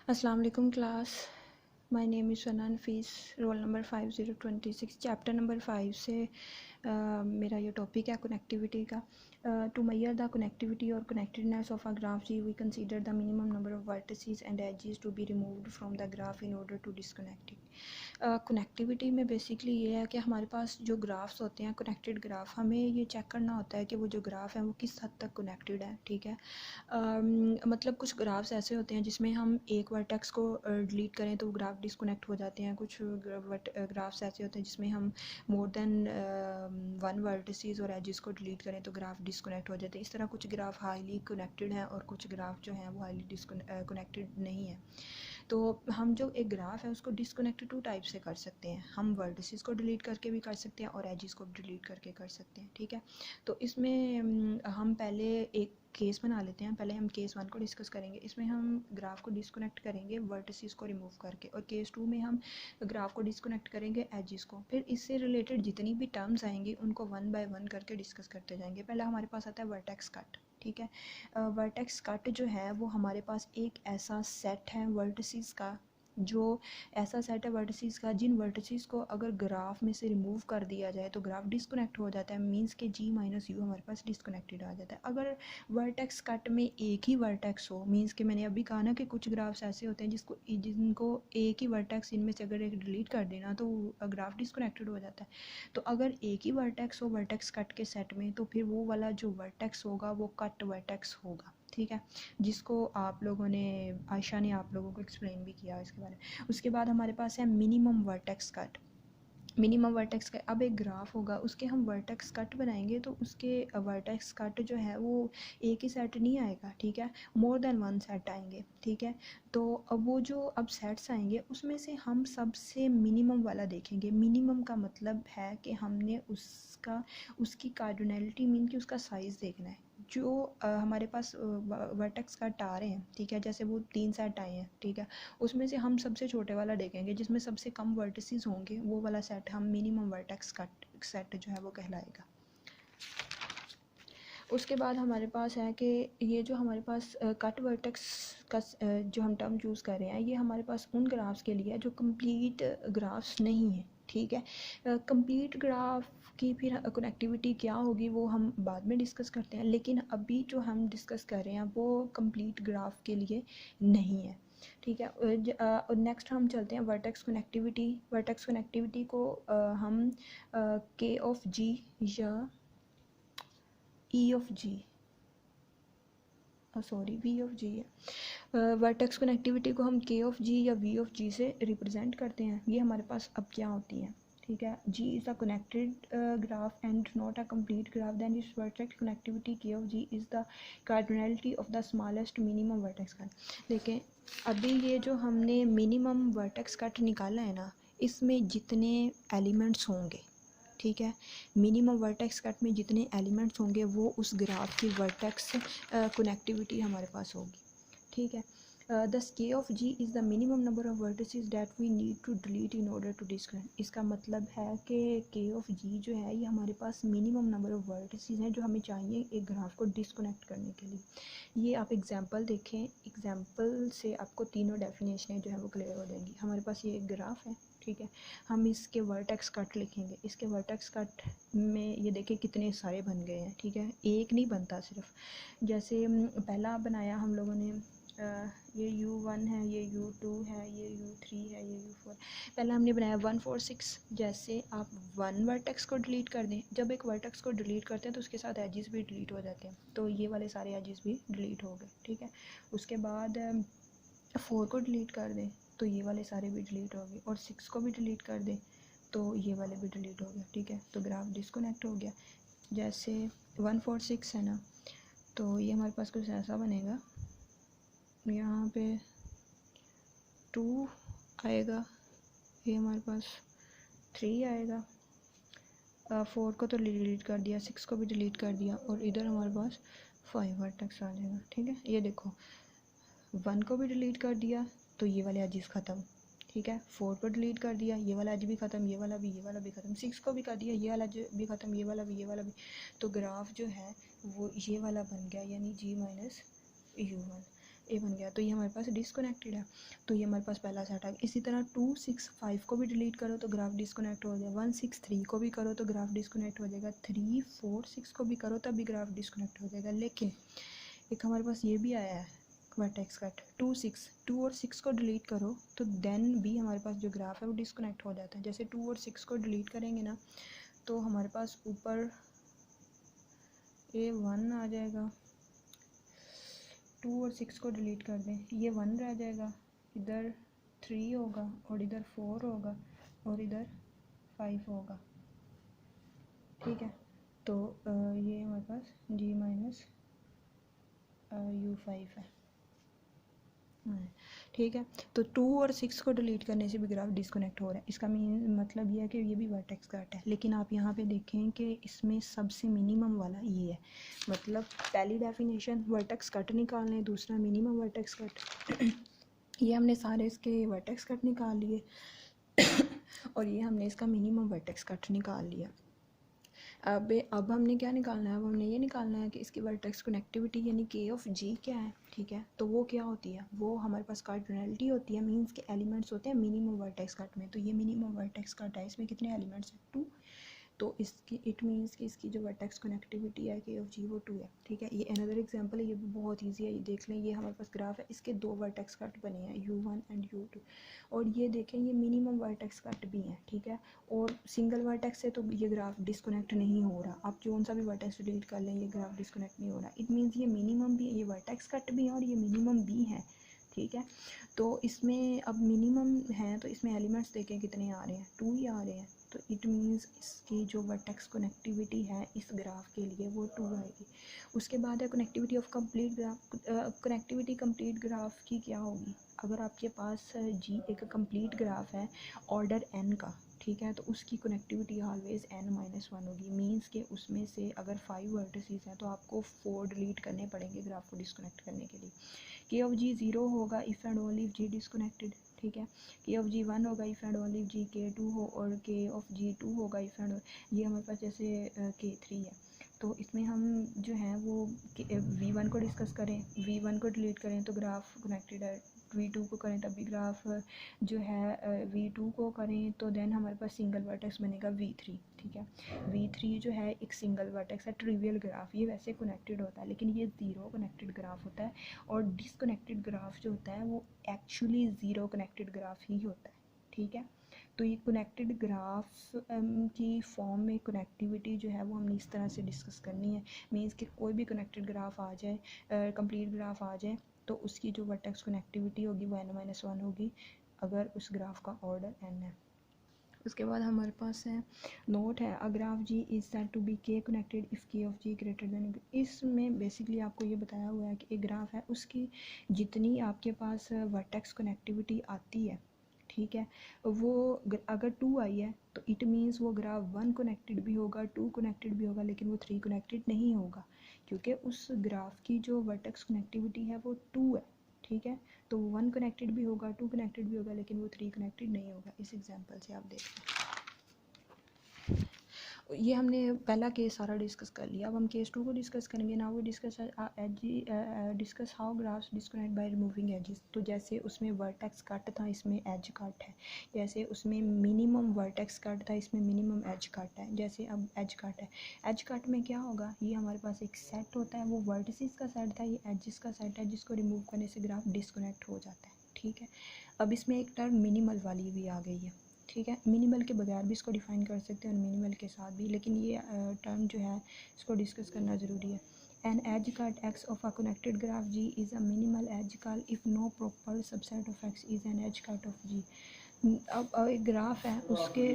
अस्सलाम वालेकुम class. My name is Sana Nafees, roll number 5026, chapter number 5 से मेरा ये टॉपिक है कनेक्टिविटी का। टू मेजर द कनेक्टिविटी और connectedness of a graph G we consider the minimum number of vertices and edges to be removed from the graph in order to disconnect it. Connectivity में basically ये है कि हमारे पास जो graphs होते हैं, connected graph, हमें ये चेक करना होता है कि वो जो ग्राफ है वो किस हद तक कनेक्टेड है। ठीक है, मतलब कुछ ग्राफ्स ऐसे होते हैं जिसमें हम एक वर्टेक्स को डिलीट करें तो ग्राफ डिस्कनेक्ट हो जाते हैं। कुछ ग्राफ्स ऐसे होते हैं जिसमें हम मोर देन वन वर्टिसेस और एजेस को डिलीट करें तो ग्राफ डिस्कनेक्ट हो जाते हैं। इस तरह कुछ ग्राफ हाईली कनेक्टेड हैं और कुछ ग्राफ जो हैं वो हाईली डिस्कनेक्टेड नहीं है। तो हम जो एक ग्राफ है उसको डिस्कनेक्ट टू टाइप से कर सकते हैं। हम वर्टिसेस को डिलीट करके भी कर सकते हैं और एजेस को भी डिलीट करके कर सकते हैं। ठीक है, तो इसमें हम पहले एक केस बना लेते हैं। पहले हम केस 1 को डिस्कस करेंगे। इसमें हम ग्राफ को डिस्कनेक्ट करेंगे वर्टिसेस को रिमूव करके, और केस 2 में हम ग्राफ को डिस्कनेक्ट करेंगे एजेस को। फिर इससे रिलेटेड जितनी भी टर्म्स आएंगी उनको वन बाय वन करके डिस्कस करते जाएंगे। पहले हमारे पास आता है वर्टेक्स कट। ठीक है, वर्टेक्स कट जो है वो हमारे पास एक ऐसा सेट है वर्टिसेस का, जो ऐसा सेट है वर्टिसेस का जिन वर्टिसेस को अगर ग्राफ में से रिमूव कर दिया जाए तो ग्राफ डिस्कनेक्ट हो जाता है। मींस के जी माइनस यू हमारे पास डिस्कनेक्टेड आ जाता है। अगर वर्टेक्स कट में एक ही वर्टेक्स हो, मींस के मैंने अभी कहा ना कि कुछ ग्राफ्स ऐसे होते हैं जिनको एक ही वर्टेक्स इनमें से अगर एक डिलीट कर देना तो ग्राफ डिस्कनेक्टेड हो जाता है। तो अगर एक ही वर्टेक्स हो वर्टेक्स कट के सेट में तो फिर वो वाला जो वर्टेक्स होगा वो कट वर्टेक्स होगा। ठीक है, जिसको आप लोगों ने, आयशा ने आप लोगों को एक्सप्लेन भी किया इसके बारे में। उसके बाद हमारे पास है minimum vertex cut. Minimum vertex का अब एक ग्राफ होगा, उसके हम वर्टेक्स कट बनाएंगे तो उसके वर्टेक्स कट जो है वो एक ही सेट नहीं आएगा। ठीक है, मोर देन वन सेट आएंगे। ठीक है, तो अब वो जो अब सेट्स आएंगे उसमें से हम सबसे मिनिमम वाला देखेंगे। मिनिमम का मतलब है कि हमने उसकी कार्डिनैलिटी मीन कि उसका साइज़ देखना है। जो हमारे पास वर्टेक्स कट आ रहे हैं, ठीक है, जैसे वो 3 सेट आए हैं। ठीक है, उसमें से हम सबसे छोटे वाला देखेंगे जिसमें सबसे कम वर्टिसेस होंगे, वो वाला सेट हम मिनिमम वर्टेक्स कट सेट जो है वो कहलाएगा। उसके बाद हमारे पास है कि ये जो हमारे पास कट वर्टेक्स का जो हम टर्म चूज़ कर रहे हैं ये हमारे पास उन ग्राफ्स के लिए है जो कंप्लीट ग्राफ्स नहीं है। ठीक है, कंप्लीट ग्राफ की फिर कनेक्टिविटी क्या होगी वो हम बाद में डिस्कस करते हैं, लेकिन अभी जो हम डिस्कस कर रहे हैं वो कंप्लीट ग्राफ के लिए नहीं है। ठीक है, नेक्स्ट हम चलते हैं वर्टेक्स कनेक्टिविटी। वर्टेक्स कनेक्टिविटी को हम के ऑफ जी या E of G, sorry V of G है। वर्टेक्स कनेक्टिविटी को हम के ऑफ जी या वी ऑफ जी से रिप्रेजेंट करते हैं। ये हमारे पास अब क्या होती हैं। ठीक है, G is a connected graph and not a complete graph, then इस vertex connectivity K of G is the cardinality of the smallest minimum vertex cut. देखें, अभी ये जो हमने मिनिमम वर्टेक्स कट निकाला है ना, इसमें जितने एलिमेंट्स होंगे, ठीक है, मिनिमम वर्टेक्स कट में जितने एलिमेंट्स होंगे वो उस ग्राफ की वर्टेक्स कनेक्टिविटी हमारे पास होगी। ठीक है, the K of G is the minimum number of vertices that we need to delete in order to disconnect. इसका मतलब है कि के ऑफ जी जो है ये हमारे पास मिनिमम नंबर ऑफ वर्टिसेस हैं जो हमें चाहिए एक ग्राफ को डिस्कनेक्ट करने के लिए। ये आप एग्जांपल देखें, एग्जांपल से आपको तीनों डेफिनेशनें जो है वो क्लियर हो जाएंगी। हमारे पास ये एक ग्राफ है। ठीक है, हम इसके वर्टेक्स कट लिखेंगे। इसके वर्टेक्स कट में ये देखिए कितने सारे बन गए हैं। ठीक है, एक नहीं बनता सिर्फ, जैसे पहला बनाया हम लोगों ने, ये U1 है, ये U2 है, ये U3 है, ये U4। पहला हमने बनाया 1 4 6। जैसे आप वन वर्टेक्स को डिलीट कर दें, जब एक वर्टेक्स को डिलीट करते हैं तो उसके साथ एजेस भी डिलीट हो जाते हैं, तो ये वाले सारे एजेस भी डिलीट हो गए। ठीक है, उसके बाद 4 को डिलीट कर दें तो ये वाले सारे भी डिलीट हो गए, और 6 को भी डिलीट कर दें तो ये वाले भी डिलीट हो गए। ठीक है, तो ग्राफ डिस्कनेक्ट हो गया। जैसे 1 4 6 है ना, तो ये हमारे पास कुछ ऐसा बनेगा, यहाँ पे 2 आएगा, ये हमारे पास 3 आएगा, 4 को तो डिलीट कर दिया, 6 को भी डिलीट कर दिया, और इधर हमारे पास 5 वर्टेक्स आ जाएगा। ठीक है, ये देखो 1 को भी डिलीट कर दिया तो ये वाले एजेस ख़त्म। ठीक है, 4 को डिलीट कर दिया, ये वाला एज भी ख़त्म, ये वाला भी ख़त्म। 6 को भी कर दिया, ये वाला भी ख़त्म, ये वाला भी। तो ग्राफ जो है वो ये वाला बन गया, यानी G माइनस U1। ए बन गया, तो ये हमारे पास डिसकनेक्टेड है, तो ये हमारे पास पहला सेट आ गया। इसी तरह 2 6 5 को भी डिलीट करो तो ग्राफ डिसकनेक्ट हो जाएगा, 1 6 3 को भी करो तो ग्राफ डिसकनेक्ट हो जाएगा, 3 4 6 को भी करो तब भी ग्राफ डिसकनेक्ट हो जाएगा। लेकिन एक हमारे पास ये भी आया है वर्टेक्स कट, 2 और 6 को डिलीट करो तो देन भी हमारे पास जो ग्राफ है वो डिसकनेक्ट हो जाता है। जैसे 2 और 6 को डिलीट करेंगे ना तो हमारे पास ऊपर A1 आ जाएगा, 2 और 6 को डिलीट कर दें, ये 1 रह जाएगा, इधर 3 होगा और इधर 4 होगा और इधर 5 होगा, ठीक है। तो ये हमारे पास G माइनस U5 है, ठीक है। तो 2 और 6 को डिलीट करने से भी ग्राफ डिस्कनेक्ट हो रहा है। इसका मतलब ये है कि ये भी वर्टेक्स कट है, लेकिन आप यहाँ पे देखें कि इसमें सबसे मिनिमम वाला ये है, मतलब पहली डेफिनेशन वर्टेक्स कट निकालने, दूसरा मिनिमम वर्टेक्स कट ये हमने सारे इसके वर्टेक्स कट निकाल लिए और ये हमने इसका मिनिमम वर्टेक्स कट निकाल लिया। अब हमने क्या निकालना है, अब हमने ये निकालना है कि इसकी वर्टेक्स कनेक्टिविटी यानी के ऑफ जी क्या है, ठीक है। तो वो क्या होती है, वो हमारे पास कार्डिनलिटी होती है, मींस के एलिमेंट्स होते हैं मिनिमम वर्टेक्स कट में। तो ये मिनिमम वर्टेक्स कट है, इसमें कितने एलिमेंट्स हैं, 2। तो इसकी इट मीन्स कि इसकी जो वर्टेक्स कनेक्टिविटी है के ऑफ जी वो 2 है, ठीक है। ये अनदर एग्जांपल है, ये भी बहुत इजी है, ये देख लें। ये हमारे पास ग्राफ है, इसके 2 वर्टेक्स कट बने हैं U1 एंड U2 और ये देखें ये मिनिमम वर्टेक्स कट भी हैं, ठीक है। और सिंगल वर्टेक्स से तो ये ग्राफ डिस्कनेक्ट नहीं हो रहा, आप कौन सा भी वर्टेक्स डिलीट कर लें ये ग्राफ डिस्कनेक्ट नहीं हो रहा। इट मीन्स ये मिनिमम भी, ये वर्टेक्स कट भी है और ये मिनिमम भी है, ठीक है। तो इसमें अब मिनिमम है तो इसमें एलिमेंट्स देखें कितने आ रहे हैं, 2 ही आ रहे हैं। तो इट मीन्स इसकी जो वर्टेक्स कनेक्टिविटी है इस ग्राफ के लिए वो 2 आएगी। उसके बाद है connectivity of complete graph. Connectivity complete graph की क्या होगी, अगर आपके पास जी एक कंप्लीट ग्राफ है ऑर्डर n का, ठीक है, तो उसकी कनेक्टिविटी ऑलवेज n-1 होगी। मींस के उसमें से अगर 5 वर्टिसेस हैं तो आपको 4 डिलीट करने पड़ेंगे ग्राफ को डिस्कनेक्ट करने के लिए। के ऑफ जी 0 होगा if and only if G disconnected, ठीक है। के ऑफ जी 1 होगा if and only if G K2 हो, और के ऑफ जी 2 होगा इफ़ एंड, ये हमारे पास जैसे K3 है। तो इसमें हम जो है वो V1 को डिस्कस करें, V1 को डिलीट करें तो ग्राफ कनेक्टेड है, V2 को करें तब भी ग्राफ जो है V2 को करें तो देन हमारे पास सिंगल वर्टेक्स बनेगा V3, ठीक है। V3 जो है एक सिंगल वर्टेक्स है, ट्रिवियल ग्राफ, ये वैसे कनेक्टेड होता है लेकिन ये ज़ीरो कनेक्टेड ग्राफ होता है। और डिसकनेक्टेड ग्राफ जो होता है वो एक्चुअली ज़ीरो कनेक्टेड ग्राफ ही होता है, ठीक है। तो ये कनेक्टेड ग्राफ की फॉर्म में कनेक्टिविटी जो है वो हमने इस तरह से डिस्कस करनी है। मींस कि कोई भी कनेक्टेड ग्राफ आ जाए, कंप्लीट ग्राफ आ जाए, तो उसकी जो वर्टेक्स कनेक्टिविटी होगी वो n-1 होगी अगर उस ग्राफ का ऑर्डर n है। उसके बाद हमारे पास है नोट है, a graph G is said to be K connected if K of G greater than. इसमें बेसिकली आपको ये बताया हुआ है कि एक ग्राफ है उसकी जितनी आपके पास वर्टेक्स कनेक्टिविटी आती है, ठीक है, वो अगर 2 आई है तो इट मीन्स वो ग्राफ 1 कनेक्टेड भी होगा, 2 कनेक्टेड भी होगा, लेकिन वो 3 कनेक्टेड नहीं होगा क्योंकि उस ग्राफ की जो वर्टेक्स कनेक्टिविटी है वो 2 है, ठीक है। तो 1 कनेक्टेड भी होगा, 2 कनेक्टेड भी होगा, लेकिन वो 3 कनेक्टेड नहीं होगा। इस एग्जांपल से आप देख लें, ये हमने पहला केस सारा डिस्कस कर लिया। अब हम केस 2 को डिस्कस करेंगे। Now we discuss how graphs disconnect by removing edges. तो जैसे उसमें वर्टेक्स कट था, इसमें एज कट है। जैसे उसमें मिनिमम वर्टेक्स कट था, इसमें मिनिमम एज कट है। जैसे अब एज कट है, एज कट में क्या होगा, ये हमारे पास एक सेट होता है, वो वर्टिसेस का सेट था, ये एजेस का सेट है, जिसको रिमूव करने से ग्राफ डिस्कनेक्ट हो जाता है, ठीक है। अब इसमें एक टर्म मिनिमल वाली भी आ गई है, ठीक है। मिनिमल के बगैर भी इसको डिफ़ाइन कर सकते हैं और मिनिमल के साथ भी, लेकिन ये टर्म जो है इसको डिस्कस करना ज़रूरी है। An edge cut X of a connected graph G is a minimal edge cut if no proper subset of X is an edge cut of G. अब एक ग्राफ है उसके